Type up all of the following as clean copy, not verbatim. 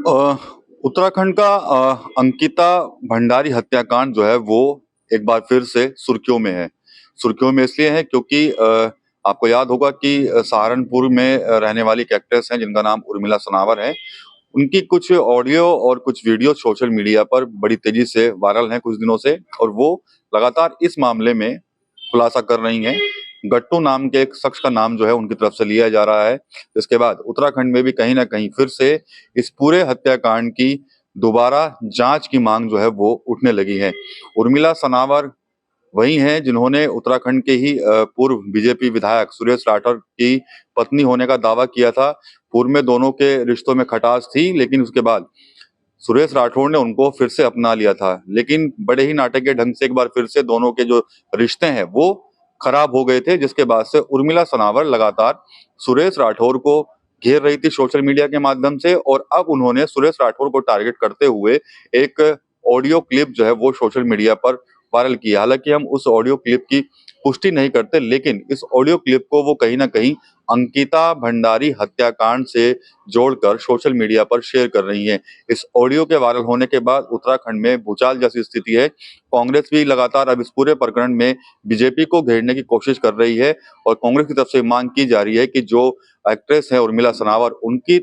अ, उत्तराखंड का अंकिता भंडारी हत्याकांड जो है वो एक बार फिर से सुर्खियों में है। सुर्खियों में इसलिए है क्योंकि आपको याद होगा कि सहारनपुर में रहने वाली एक एक्ट्रेस हैं जिनका नाम उर्मिला सनावर है। उनकी कुछ ऑडियो और कुछ वीडियो सोशल मीडिया पर बड़ी तेजी से वायरल हैं कुछ दिनों से, और वो लगातार इस मामले में खुलासा कर रही हैं। गट्टू नाम के एक शख्स का नाम जो है उनकी तरफ से लिया जा रहा है। इसके बाद उत्तराखंड में भी कहीं ना कहीं फिर से इस पूरे हत्याकांड की दोबारा जांच की मांग जो है वो उठने लगी है। उर्मिला सनावर वही हैं जिन्होंने उत्तराखंड के ही पूर्व बीजेपी विधायक सुरेश राठौर की पत्नी होने का दावा किया था। पूर्व में दोनों के रिश्तों में खटास थी, लेकिन उसके बाद सुरेश राठौर ने उनको फिर से अपना लिया था। लेकिन बड़े ही नाटकीय ढंग से एक बार फिर से दोनों के जो रिश्ते हैं वो खराब हो गए थे, जिसके बाद से उर्मिला सनावर लगातार सुरेश राठौर को घेर रही थी सोशल मीडिया के माध्यम से, और अब उन्होंने सुरेश राठौर को टारगेट करते हुए एक ऑडियो क्लिप जो है वो सोशल मीडिया पर वायरल किया। हालांकि हम उस ऑडियो क्लिप की पुष्टि नहीं करते, लेकिन इस ऑडियो क्लिप को वो कहीं ना कहीं अंकिता भंडारी हत्याकांड से जोड़कर सोशल मीडिया पर शेयर कर रही हैं। इस ऑडियो के वायरल होने के बाद उत्तराखंड में भूचाल जैसी स्थिति है। कांग्रेस भी लगातार अब इस पूरे प्रकरण में बीजेपी को घेरने की कोशिश कर रही है, और कांग्रेस की तरफ से मांग की जा रही है कि जो एक्ट्रेस है उर्मिला सनावर, उनके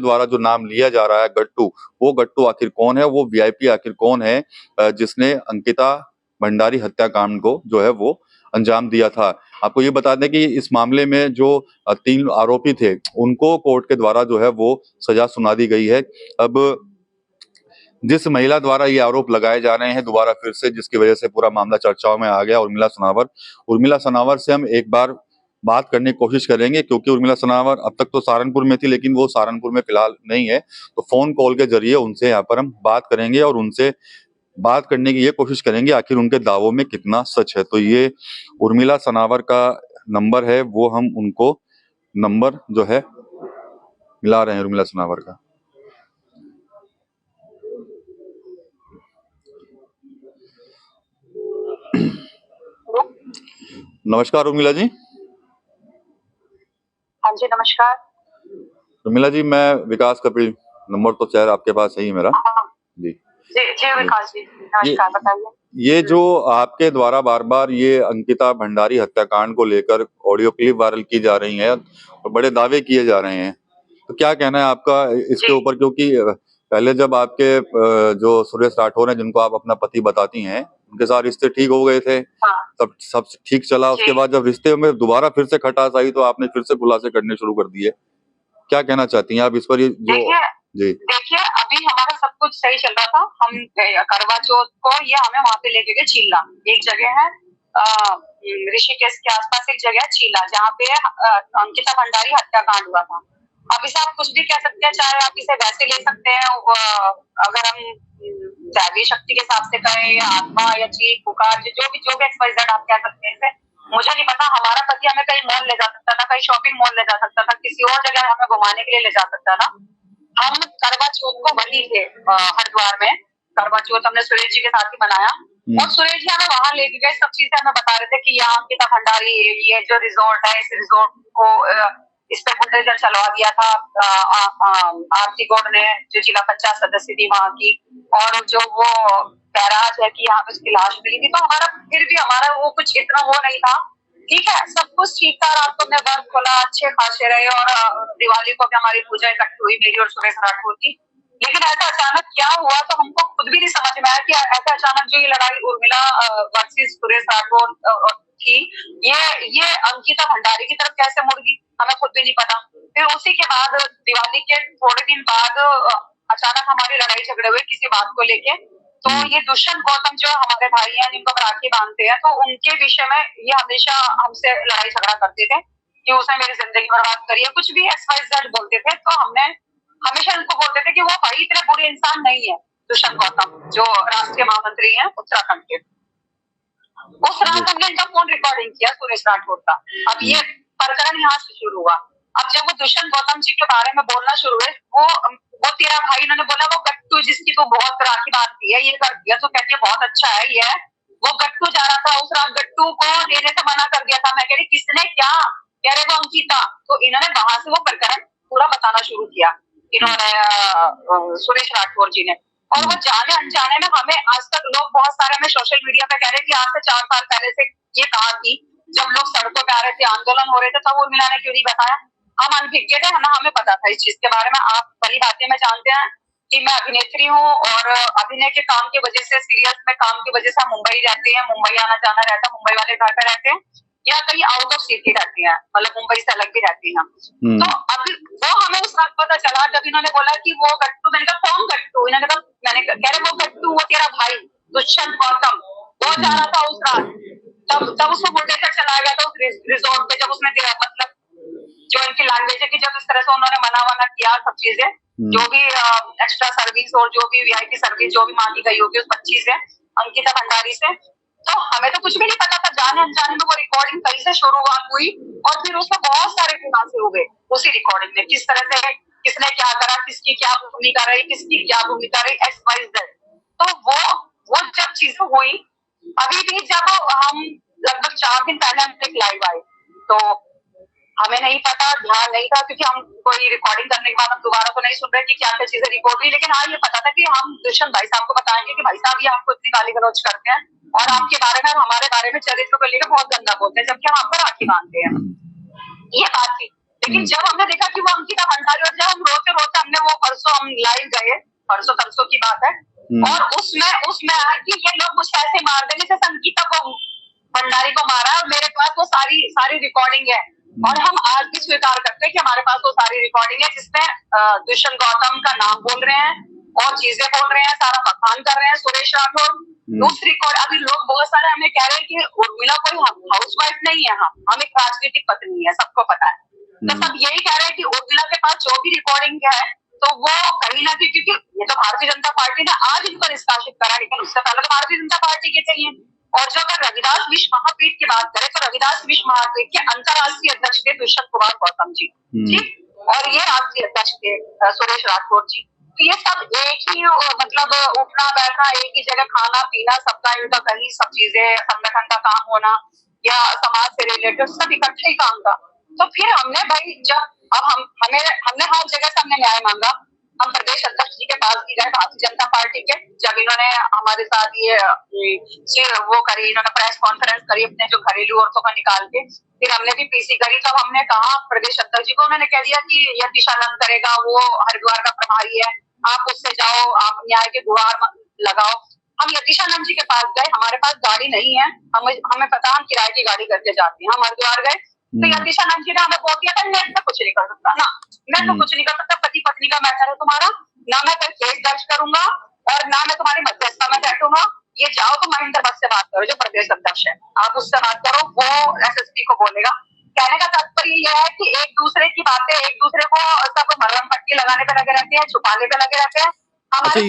द्वारा जो नाम लिया जा रहा है गट्टू, वो गट्टू आखिर कौन है, वो वीआईपी आखिर कौन है जिसने अंकिता भंडारी हत्याकांड को जो है वो अंजाम दिया था। आपको ये बता दें कि इस मामले में जो 3 आरोपी थे उनको कोर्ट के द्वारा जो है वो सजा सुना दी गई है। अब जिस महिला द्वारा ये आरोप लगाए जा रहे हैं दोबारा फिर से, जिसकी वजह से पूरा मामला चर्चाओं में आ गया, उर्मिला सनावर से हम एक बार बात करने की कोशिश करेंगे, क्योंकि उर्मिला सनावर अब तक तो सहारनपुर में थी, लेकिन वो सहारनपुर में फिलहाल नहीं है। तो फोन कॉल के जरिए उनसे यहाँ पर हम बात करेंगे और उनसे बात करने की ये कोशिश करेंगे आखिर उनके दावों में कितना सच है। तो ये उर्मिला सनावर का नंबर है, वो हम उनको नंबर जो है मिला रहे हैं उर्मिला सनावर का। नमस्कार उर्मिला जी। हाँ जी नमस्कार। उर्मिला जी, मैं विकास कपिल, नंबर तो शायद आपके पास है ही मेरा। जी जी विकास जी, नमस्कार, बताइए। ये जो आपके द्वारा बार बार ये अंकिता भंडारी हत्याकांड को लेकर ऑडियो क्लिप वायरल की जा रही है और बड़े दावे किए जा रहे हैं, तो क्या कहना है आपका इसके ऊपर? क्योंकि पहले जब आपके जो सुरेश राठौर हैं जिनको आप अपना पति बताती हैं, उनके साथ रिश्ते ठीक हो गए थे, हाँ। तब सब ठीक चला। उसके बाद जब रिश्ते में दोबारा फिर से खटास आई तो आपने फिर से खुलासे करने शुरू कर दिए। क्या कहना चाहती हैं आप इस पर? ये जो देखिए अभी हमारा सब कुछ सही चल रहा था। हम करवा चौथ को ये हमें वहां पे लेके गए चीला, एक जगह है ऋषिकेश के आसपास एक जगह है चीला, जहाँ पे अंकिता भंडारी हत्याकांड हुआ था। अब इसे आप कुछ भी कह सकते हैं, चाहे आप इसे वैसे ले सकते हैं, अगर हम दैवीय शक्ति के हिसाब से कहें, या आत्मा या चीख पुकार, जो भी एक्सवाइजेड आप कह सकते हैं इसे, मुझे नहीं पता। हमारा पति हमें कहीं मॉल ले जा सकता था, कहीं शॉपिंग मॉल ले जा सकता था, किसी और जगह हमें घुमाने के लिए ले जा सकता था। हम करवा चौथ को वही थे हरिद्वार में। करवा चौथ हमने सुरेश जी के साथ ही बनाया, और सुरेश जी हमें वहां लेके गए, सब चीजें हमें बता रहे थे कि यहाँ अंकिता भंडारी, ये जो रिजॉर्ट है, इस रिजॉर्ट को इस पे बुलडोजर चलवा दिया था आरती गौड़ ने, जो जिला पंचायत सदस्य थी वहां की, और जो वो बैराज है कि यहाँ पे उसकी लाश मिली थी। तो हमारा फिर भी हमारा वो कुछ इतना वो नहीं था। ठीक है, सब कुछ ठीक था। रात को हमने व्रत खोला, अच्छे खासे रहे, और दिवाली को भी हमारी पूजा इकट्ठी हुई, मेरी और सुरेश राठौर की। लेकिन ऐसा अचानक क्या हुआ तो हमको खुद भी नहीं समझ में आया कि ऐसा अचानक जो ये लड़ाई उर्मिला वर्सेस सुरेश राठौर थी, ये अंकिता भंडारी की तरफ कैसे मुड़ गई, हमें खुद भी नहीं पता। फिर उसी के बाद दिवाली के थोड़े दिन बाद अचानक हमारी लड़ाई झगड़े हुए किसी बात को लेके। तो ये दुष्यंत गौतम जो हमारे भाई हैं, जिनको राखी बांधते हैं, तो उनके विषय में ये हमेशा हमसे लड़ाई झगड़ा करते थे कि उसने मेरी जिंदगी बर्बाद करी है, कुछ भी XYZ बोलते थे। तो हमने हमेशा उनको बोलते थे कि वो भाई इतने बुरे इंसान नहीं है। दुष्यंत गौतम जो राष्ट्रीय महामंत्री हैं उत्तराखंड के, उस रात हमने इनका फोन रिकॉर्डिंग किया सुरेश राठौर का। अब ये प्रकरण यहाँ से शुरू हुआ। अब जब वो दुष्यंत गौतम जी के बारे में बोलना शुरू हुए, वो तेरा भाई, इन्होंने बोला वो गट्टू जिसकी तो बहुत राखी बांधती है, ये कर दिया, तो कहती है बहुत अच्छा है ये। वो गट्टू जा रहा था, उस रात गट्टू को देने से मना कर दिया था। मैं कह रही किसने क्या, कह रहे वो अंकिता। तो इन्होंने वहां से वो प्रकरण पूरा बताना शुरू किया इन्होंने सुरेश राठौर जी ने, और वो जाने अनजाने में हमें आज तक लोग बहुत सारे हमें सोशल मीडिया पे कह रहे हैं कि आज से 4 साल पहले से ये कहा थी, जब लोग सड़कों पे आ रहे थे, आंदोलन हो रहे थे, तब उर्मिला ने क्यों नहीं बताया? हम अनभिज्ञ थे ना, हमें पता था इस चीज के बारे में। आप भली बातें में जानते हैं कि मैं अभिनेत्री हूँ और अभिनय के काम की वजह से, सीरियल्स में काम की वजह से हम मुंबई रहते हैं, मुंबई आना जाना रहता है, मुंबई वाले घर पे रहते हैं या कहीं आउट ऑफ सिटी रहती हैं, मतलब मुंबई से अलग भी रहती हैं। तो अभी वो हमें उस वक्त पता चला जब इन्होंने बोला कि वो गट्टू, मैंने कहा कौन गट्टू? इन्होंने कहा, मैंने कह रहे वो गट्टू वो तेरा भाई दुष्यंत गौतम, वो जा रहा था उस रात, तब उसको बुलडोजर चलाया गया था उस रिजॉर्ट पे, जब उसने मतलब जो इनकी लैंग्वेज है कि जब इस तरह से उन्होंने मना किया सब चीजें, जो भी एक्स्ट्रा सर्विस और जो भी वीआईपी सर्विस जो भी मांगी गई होगी उस बच्ची से, अंकिता भंडारी से, तो हमें तो कुछ भी नहीं पता था। जाने अनजाने में वो रिकॉर्डिंग कहीं से शुरुआत हुई और फिर उसमें बहुत सारे खुलासे हो गए उसी रिकॉर्डिंग में, किस तरह से किसने क्या करा, किसकी क्या भूमिका रही, किसकी क्या भूमिका रही, XYZ। तो वो जब चीजें हुई, अभी भी जब हम लगभग 4 दिन पहले हम एक लाइव आए तो हमें नहीं पता, ध्यान नहीं था, क्योंकि हम कोई रिकॉर्डिंग करने के बाद हम दोबारा तो नहीं सुन रहे कि क्या क्या चीजें रिकॉर्ड हुई, लेकिन हाँ ये पता था कि हम दुष्यंत भाई साहब को बताएंगे कि भाई साहब ये आपको इतनी गाली गलौज करते हैं और आपके बारे में, हमारे बारे में, चरित्र को लेकर बहुत गंदा बोलते हैं, जबकि हम आपको राखी बांधते हैं। ये बात थी। लेकिन जब हमने देखा कि वो अंकिता भंडारी, और जब हम रोते रोते हमने वो परसों हम लाइव गए, परसों तरसों की बात है, और उसमें आया कि ये लोग मुझे ऐसे मार देंगे जैसे अंकिता को भंडारी को मारा, और मेरे पास वो सारी रिकॉर्डिंग है, और हम आज भी स्वीकार करते हैं कि हमारे पास वो सारी रिकॉर्डिंग है जिसमें दुष्यंत गौतम का नाम बोल रहे हैं और चीजें बोल रहे हैं, सारा बखान कर रहे हैं सुरेश राठौर। दूसरी रिकॉर्ड, अभी लोग बहुत सारे हमें कह रहे हैं कि उर्मिला कोई हाउसवाइफ नहीं है, हम एक राजनीतिक पत्नी है, सबको पता है। तो सब यही कह रहे हैं कि उर्मिला के पास जो भी रिकॉर्डिंग है तो वो कहीं ना कहीं, क्योंकि ये तो भारतीय जनता पार्टी ने आज इनको निष्कासित करा, लेकिन उससे पहले तो भारतीय जनता पार्टी के चाहिए। और जो अगर रविदास विश्व महापीठ की बात करें तो रविदास विश्व महापीठ के अंतर्राष्ट्रीय अध्यक्ष थे दुष्यंत कुमार गौतम जी, ठीक, और ये राष्ट्रीय अध्यक्ष थे सुरेश राठौर जी। तो ये सब एक ही मतलब उठना बैठना, एक ही जगह खाना पीना, सबका इनका कहीं सब चीजें, संगठन का काम होना या समाज से रिलेटेड सब इकट्ठे ही काम था। तो फिर हमने भाई जब अब हमने हर जगह से हमने न्याय मांगा। हम प्रदेश अध्यक्ष जी के पास भी गए भारतीय जनता पार्टी के, जब इन्होंने हमारे साथ ये वो करी, इन्होंने प्रेस कॉन्फ्रेंस करी अपने जो घरेलू औरतों का निकाल के, फिर हमने भी पीसी करी। तब हमने कहा प्रदेश अध्यक्ष जी को, उन्होंने कह दिया कि यह दिशानंद करेगा, वो हरिद्वार का प्रभारी है, आप उससे जाओ, आप न्याय के गुहार लगाओ। हम यतीशानंद जी के पास गए, हमारे पास गाड़ी नहीं है, हमें पता, हम किराए की गाड़ी करके जाते हैं, हम हरिद्वार गए तो यतीशानंद जी ने हमें बोल दिया था मैं तो कुछ नहीं कर सकता ना, मैं तो कुछ नहीं कर सकता, पति पत्नी का मैटर है तुम्हारा, ना मैं कोई केस दर्ज करूंगा और ना मैं तुम्हारी मध्यस्थता में बैठूंगा, ये जाओ तो महेंद्र भट्ट से बात करो जो प्रदेश अध्यक्ष है, आप उससे बात करो, वो SSP को बोलेगा। कहने का तात्पर्य यह है कि एक दूसरे की बातें, एक दूसरे को सब मरहम पट्टी लगाने पे लगे रहते हैं, छुपाने पे लगे रहते हैं। अच्छा,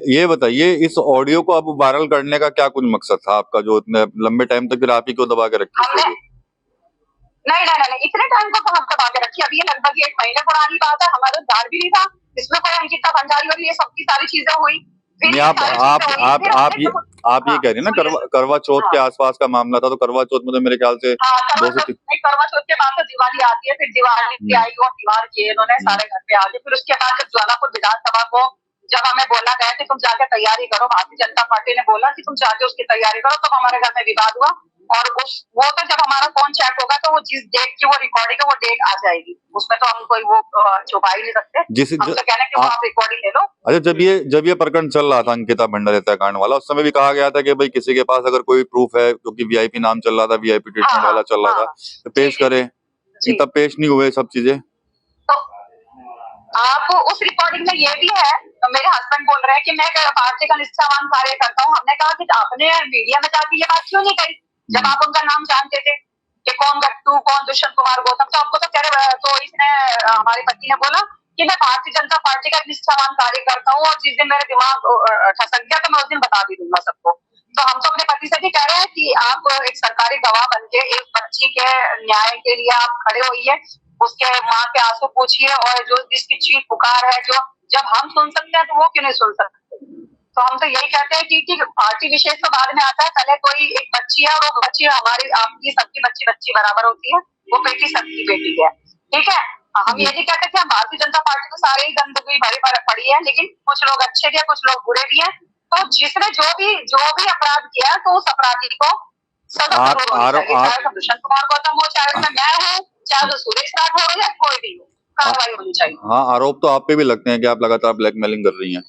ये बताइए, इस ऑडियो को अब वायरल करने का क्या कुछ मकसद था आपका, जो इतने लंबे टाइम तक फिर आप ही को दबा के रखी? नहीं, इतने टाइम को तो हम दबा के रखी, अभी ये लगभग 1 महीने पुरानी बात है, हमारा उद्धार भी नहीं था, इसमें कोई अंकिता भंडारी और ये सबकी सारी चीजें हुई। नहीं, आप ये कह रही है ना करवा चौथ के आसपास का मामला था, तो करवा चौथ में तो मेरे ख्याल से करवा चौथ के बाद तो दिवाली आती है, फिर दिवाली आई और दीवार किए इन्होंने सारे घर पे आके, फिर उसके बाद जब ज्वालापुर विधानसभा को जब हमें बोला गया कि तुम जाके तैयारी करो, भारतीय जनता पार्टी ने बोला कि तुम जाके उसकी तैयारी करो, तब हमारे घर में विवाद हुआ। और वो तो जब हमारा फोन चेक होगा तो वो जिस डेट की वो रिकॉर्डिंग है वो डेट आ जाएगी, उसमें तो हम कोई वो छुपा ही नहीं सकते, हम तो कहने कि वो आप रिकॉर्डिंग ले लो। अच्छा, जब ये प्रकरण चल रहा था अंकिता भंडारी हत्याकांड वाला, उस समय भी कहा गया था कि भाई किसी के पास अगर कोई प्रूफ है, क्योंकि VIP नाम चल रहा था, VIP ट्रीटमेंट वाला चल रहा था, तो पेश करे, तब पेश नहीं हुए सब चीजें। तो आप उस रिकॉर्डिंग में ये भी है, तो मेरे हस्बैंड बोल रहे हैं कि मैं पार्टी का निष्ठावान कार्य करता हूँ। हमने कहा कि आपने मीडिया में जाके ये बात क्यों नहीं कही, जब आप उनका नाम जानते थे कि कौन गट्टू, कौन दुष्यंत कुमार गौतम, तो आपको तो कह रहे, तो इसने हमारे पति ने बोला कि मैं भारतीय जनता पार्टी का निष्ठावान कार्य करता हूँ, और जिस दिन मेरा दिमाग ठसक गया तो मैं उस दिन बता भी दूंगा सबको। तो हम तो अपने पति से भी कह रहे हैं कि आप एक सरकारी गवाह बन के एक बच्ची के न्याय के लिए आप खड़े होइए, उसके माँ के आंसू पूछिए, और जो जिसकी चीख पुकार है, जो जब हम सुन सकते हैं तो वो क्यों नहीं सुन सकते। तो हम तो यही कहते हैं कि पार्टी विशेष तो बाद में आता है, पहले कोई एक बच्ची है और वो बच्ची हमारी आपकी सबकी बच्ची बराबर होती है, वो बेटी सबकी बेटी है, ठीक है। हम ये नहीं कहते कि हम भारतीय जनता पार्टी को सारे ही गंदगी भरी पड़ी है, लेकिन कुछ लोग अच्छे भी है, कुछ लोग बुरे भी हैं। तो जिसने जो भी अपराध किया तो उस अपराधी को सजा जरूर होनी चाहिए, चाहे वो दुष्यंत कुमार गौतम हो, चाहे उसमें मैं हूँ, चाहे वो सुरेश राठौर हो या कोई भी हो, कार्रवाई होनी चाहिए। हाँ, आरोप तो आप पे भी लगते हैं कि आप लगातार ब्लैकमेलिंग कर रही हैं।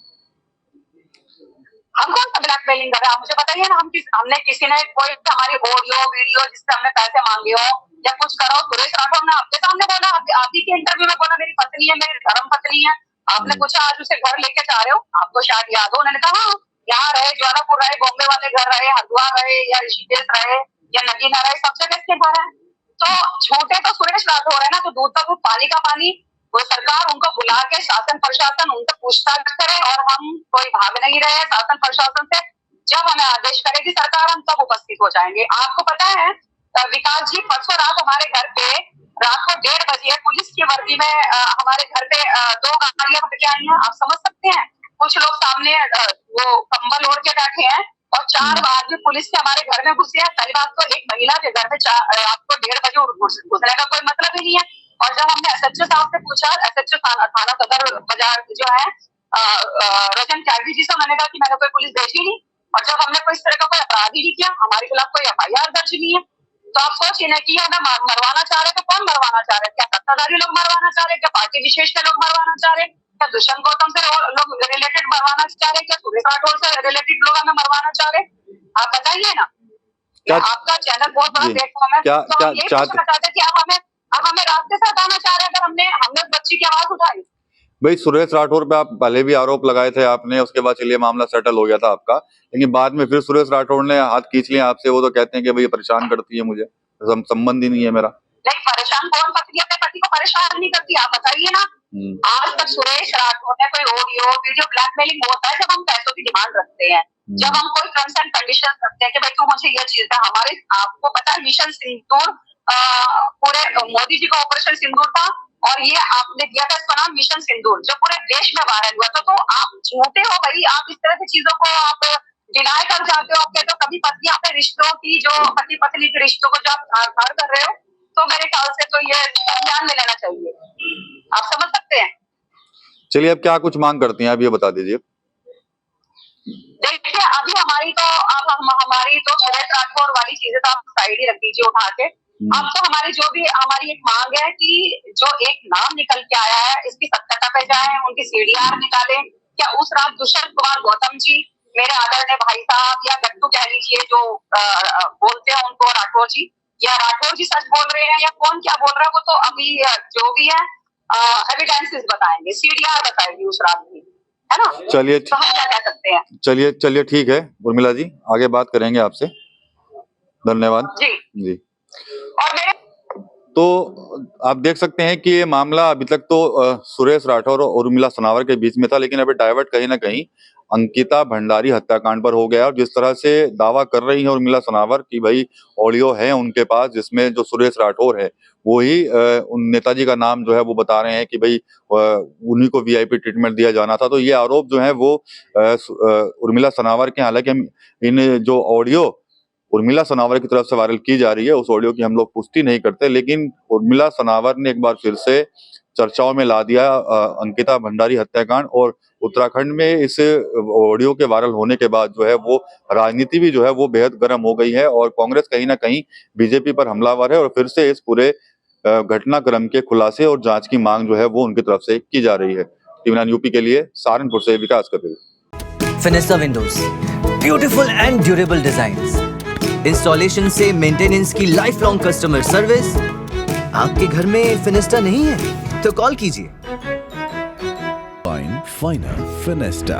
हम कौन सा ब्लैकमेलिंग कर रहे हैं, मुझे बताइए ना। हमने किसी ने कोई हमारी ऑडियो वीडियो जिससे हमने पैसे मांगे हो या कुछ करो। सुरेश राठौर ने आपके सामने बोला, आप ही के इंटरव्यू में बोला मेरी पत्नी है, मेरी धर्म पत्नी है। आपने पूछा आज उसे घर लेके जा रहे हो, आपको शायद याद हो, उन्होंने कहा हाँ, यहाँ रहे, ज्वालापुर रहे, बॉम्बे वाले घर रहे, हरिद्वार रहे या ऋषिकेश रहे या नगीना रहे, सब जगह इसके घर है। तो झूठे तो सुरेश राठौर है ना, तो दूध का दूध पानी का पानी। वो सरकार उनको बुला के शासन प्रशासन उनसे पूछताछ करे और हम कोई भाग नहीं रहे शासन प्रशासन से। जब हमें आदेश करेगी सरकार हम तब उपस्थित हो जाएंगे। आपको पता है विकास जी, परसों रात हमारे घर पे रात को 1:30 बजे पुलिस की वर्दी में हमारे घर पे 2 गाड़ियां लेके आई हैं। आप समझ सकते हैं, कुछ लोग सामने वो कंबल ओढ़ के बैठे हैं और 4 आदमी पुलिस के हमारे घर में घुसे हैं। कल रात को एक महिला के घर में आपको 1:30 बजे घुसने का कोई मतलब ही नहीं है। और जब हमने एसएचओ साहब से पूछा, एसएचओ थाना सदर बाजार जो है रजन त्यागी जी से, उन्होंने कहा कि मैंने कोई पुलिस भेजी नहीं। और जब हमने कोई इस तरह का कोई अपराध ही नहीं किया, हमारे खिलाफ कोई एफआईआर दर्ज नहीं है। तो आप सोचिए ना कि हमें मरवाना चाह रहे, तो कौन मरवाना चाह रहे? क्या सत्ताधारी लोग मरवाना चाह रहे? क्या पार्टी विशेष के लोग मरवाना चाह रहे? क्या दुष्यंत गौतम से लोग रिलेटेड मरवाना चाह रहे? क्या सुरेश राठौर से रिलेटेड लोग हमें मरवाना चाह रहे? आप बताइए ना। आपका चैनल बहुत बड़ा प्लेटफॉर्म है, तो ये पूछना चाहते कि आप हमें रास्ते से हटाना चाह रहे हैं अगर हमने उस बच्ची की आवाज उठाई। भाई सुरेश राठौर पे आप पहले भी आरोप लगाए थे आपने, उसके बाद चलिए मामला सेटल हो गया था आपका, लेकिन बाद में फिर सुरेश राठौर ने हाथ खींच लिया आपसे। वो तो कहते हैं कि भाई परेशान करती है मुझे, संबंध ही नहीं है मेरा। नहीं, परेशान कौन पत्नी अपने पति को परेशान नहीं करती, आप बताइए ना। आज तक सुरेश राठौर ने कोई ऑडियो वीडियो ब्लैकमेलिंग होता है जब हम पैसों की डिमांड रखते हैं, जब हम कोई टर्म्स एंड कंडीशन रखते हैं कि भाई तू मुझे ये चीज है। हमारे आपको पता है मिशन सिंदूर पूरे मोदी जी का ऑपरेशन सिंदूर था और ये आपने दिया था इसका नाम मिशन सिंदूर, जो पूरे देश में वायरल हुआ था। तो आप झूठे हो भाई, आप इस तरह की चीजों को आप डिनाई कर जाते हो। आप कहते हो कभी पत्नी अपने रिश्तों की, जो पति पत्नी के रिश्तों को जो आप धार कर रहे हो, तो मेरे ख्याल से तो ये संज्ञान में लेना चाहिए। आप समझ सकते हैं। चलिए अब क्या कुछ मांग करती हैं आप ये बता दीजिए। देखिए अभी हमारी तो सुरेश राठौर वाली चीजें तो आप साइड ही रख दीजिए उठा के। अब तो हमारी एक मांग है कि जो एक नाम निकल के आया है इसकी सत्यता पे जाए, उनकी सीडीआर निकालें। क्या उस रात दुष्यंत कुमार गौतम जी, मेरे आदरणीय भाई साहब या गट्टू कह लीजिए जो बोलते हैं उनको राठौर जी, या राठौर जी सच बोल रहे हैं या कौन क्या बोल रहा है, वो तो अभी जो भी है एविडेंसेस बताएंगे, सीडीआर बताएगी उस रात की, है ना। चलिए तो हम क्या कह सकते हैं। चलिए ठीक है उर्मिला जी, आगे बात करेंगे आपसे। धन्यवाद जी। और तो आप देख सकते हैं कि ये मामला अभी तक तो सुरेश राठौर और उर्मिला सनावर के बीच में था, लेकिन अभी डाइवर्ट कहीं ना कहीं अंकिता भंडारी हत्याकांड पर हो गया। और जिस तरह से दावा कर रही है उर्मिला सनावर कि भाई ऑडियो है उनके पास जिसमें जो सुरेश राठौर है वो ही उन नेताजी का नाम जो है वो बता रहे हैं कि भाई उन्हीं को वीआईपी ट्रीटमेंट दिया जाना था। तो ये आरोप जो है वो उर्मिला सनावर के, हालांकि हम इन जो ऑडियो उर्मिला सनावर की तरफ से वायरल की जा रही है उस ऑडियो की हम लोग पुष्टि नहीं करते, लेकिन उर्मिला सनावर ने एक बार फिर से चर्चाओं में ला दिया अंकिता भंडारी हत्याकांड। और उत्तराखंड में इस ऑडियो के वायरल होने के बाद जो है वो राजनीति भी जो है वो बेहद गर्म हो गई है और कांग्रेस कहीं ना कहीं बीजेपी पर हमलावर है और फिर से इस पूरे घटनाक्रम के खुलासे और जांच की मांग जो है वो उनकी तरफ से की जा रही है। टीवी9 यूपी के लिए सहारनपुर से Vikas Kapil. Finista windows, beautiful and durable designs, installation से मेंटेनेंस की लाइफ लॉन्ग कस्टमर सर्विस। आपके घर में फिनिस्टा नहीं है तो कॉल कीजिए। फाइनल फिनिस्टा।